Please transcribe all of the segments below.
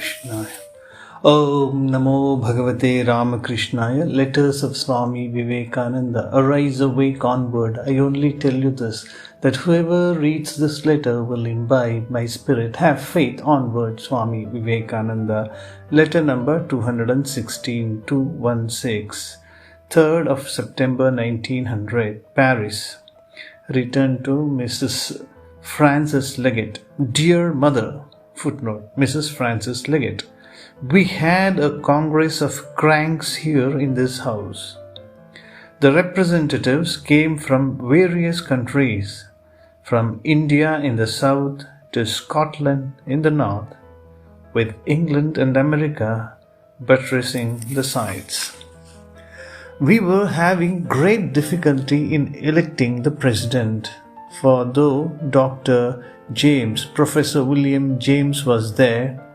Ramakrishna. Om Namo Bhagavate Ramakrishnaya. Letters of Swami Vivekananda. Arise, awake, onward. I only tell you this, that whoever reads this letter will imbibe my spirit. Have faith, onward. Swami Vivekananda. Letter number 216 216. 3rd of September 1900. Paris. Written to Mrs. Frances Leggett. Dear Mother. Footnote. Mrs. Frances Leggett. We had a congress of cranks here in this house. The representatives came from various countries, from India in the south to Scotland in the north, with England and America buttressing the sides. We were having great difficulty in electing the president, for though Dr. James, Professor William James was there,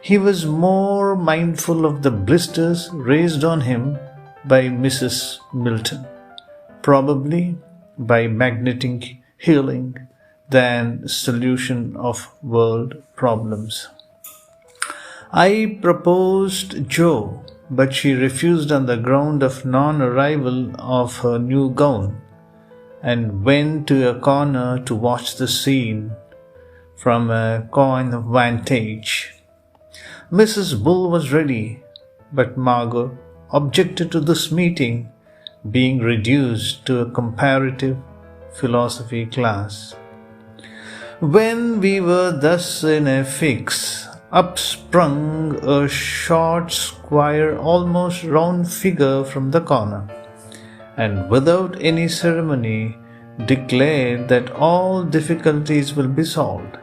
he was more mindful of the blisters raised on him by Mrs. Milton, probably by magnetic healing, than solution of world problems. I proposed Jo, but she refused on the ground of non-arrival of her new gown, and went to a corner to watch the scene from a coign of vantage. Mrs. Bull was ready, but Margot objected to this meeting being reduced to a comparative philosophy class. When we were thus in a fix, up sprung a short, square, almost round figure from the corner, and without any ceremony declared that all difficulties will be solved,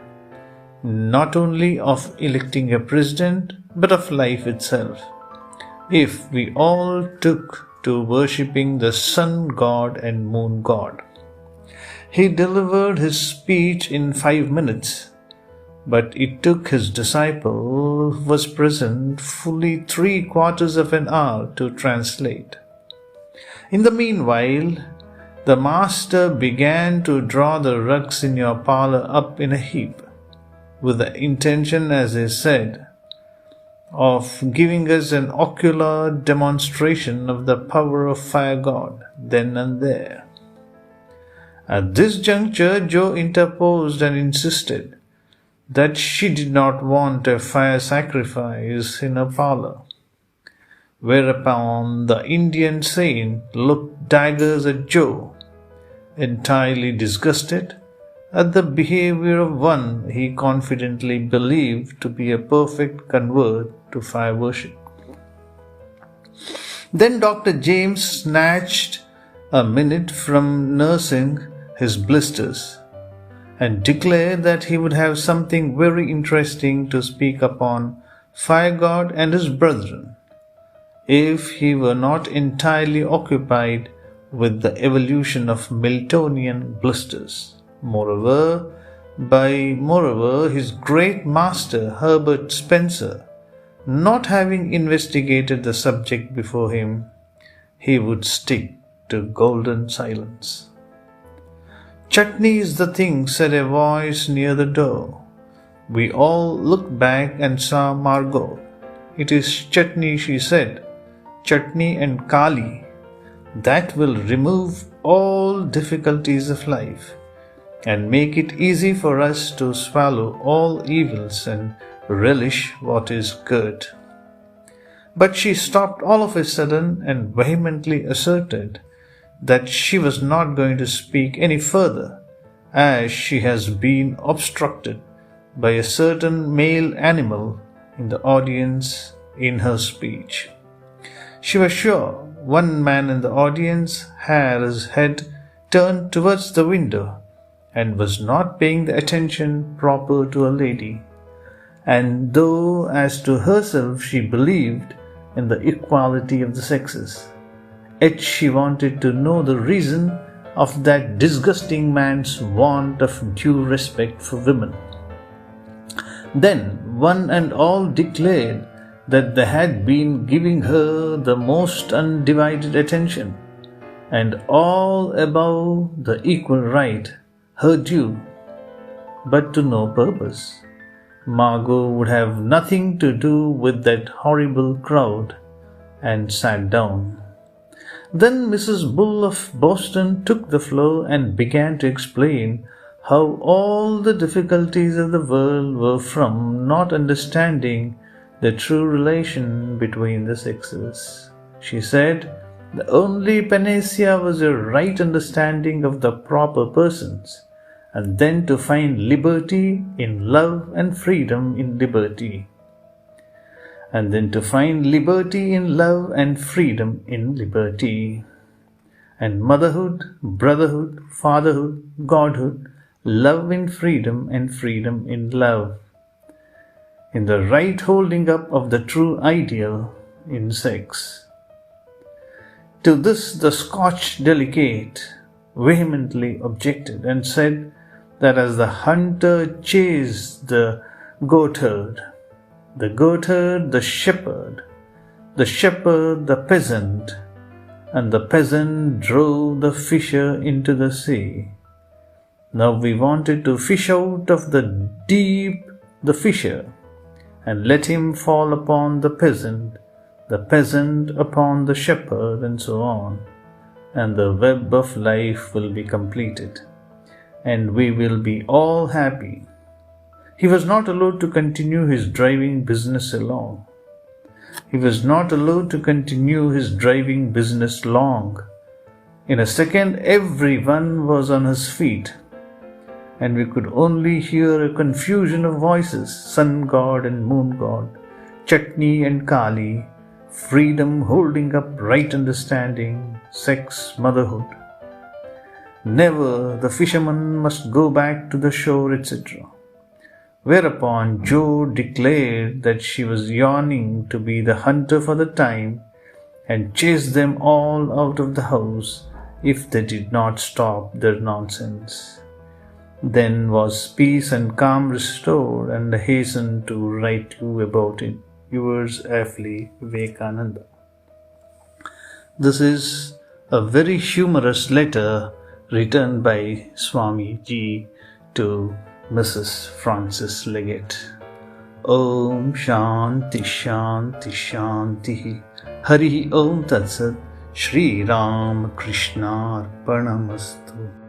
not only of electing a president, but of life itself, if we all took to worshipping the sun god and moon god. He delivered his speech in 5 minutes, but it took his disciple, who was present, fully 3/4 of an hour to translate. In the meanwhile, the master began to draw the rugs in your parlour up in a heap, with the intention, as he said, of giving us an ocular demonstration of the power of fire god then and there. At this juncture, Jo interposed and insisted that she did not want a fire sacrifice in her parlour, whereupon the Indian saint looked daggers at Jo, entirely disgusted at the behavior of one he confidently believed to be a perfect convert to fire worship. Then Dr. James snatched a minute from nursing his blisters and declared that he would have something very interesting to speak upon fire god and his brethren, if he were not entirely occupied with the evolution of Miltonian blisters. Moreover, his great master Herbert Spencer, not having investigated the subject before him, he would stick to golden silence. "Chutney is the thing," said a voice near the door. We all looked back and saw Margot. "It is chutney," she said. "Chutney and Kali. That will remove all difficulties of life and make it easy for us to swallow all evils and relish what is good." But she stopped all of a sudden and vehemently asserted that she was not going to speak any further, as she has been obstructed by a certain male animal in the audience in her speech. She was sure one man in the audience had his head turned towards the window and was not paying the attention proper to a lady, and though as to herself she believed in the equality of the sexes, yet she wanted to know the reason of that disgusting man's want of due respect for women. Then one and all declared that they had been giving her the most undivided attention, and all above the equal right, her due, but to no purpose. Margot would have nothing to do with that horrible crowd, and sat down. Then Mrs. Bull of Boston took the floor and began to explain how all the difficulties of the world were from not understanding the true relation between the sexes. She said the only panacea was a right understanding of the proper persons, and then to find liberty in love and freedom in liberty. And then to find liberty in love and freedom in liberty. And motherhood, brotherhood, fatherhood, godhood, love in freedom and freedom in love. In the right holding up of the true ideal in sex. To this the Scotch delegate vehemently objected and said that as the hunter chased the goatherd the shepherd the peasant, and the peasant drove the fisher into the sea. Now we wanted to fish out of the deep the fisher, and let him fall upon the peasant upon the shepherd, and so on, and the web of life will be completed, and we will be all happy. He was not allowed to continue his driving business alone. He was not allowed to continue his driving business long. In a second, everyone was on his feet, and we could only hear a confusion of voices, sun god and moon god, Chutney and Kali, freedom holding up right understanding, sex, motherhood. Never the fisherman must go back to the shore, etc. Whereupon Jo declared that she was yearning to be the hunter for the time, and chased them all out of the house if they did not stop their nonsense. Then was peace and calm restored, and I hastened to write you about it. Yours, Swami Vivekananda. This is a very humorous letter written by Swami Ji to Mrs. Frances Leggett. Om Shanti Shanti Shanti Hari Om Tat Sat Sri Ramakrishna Arpanamastu.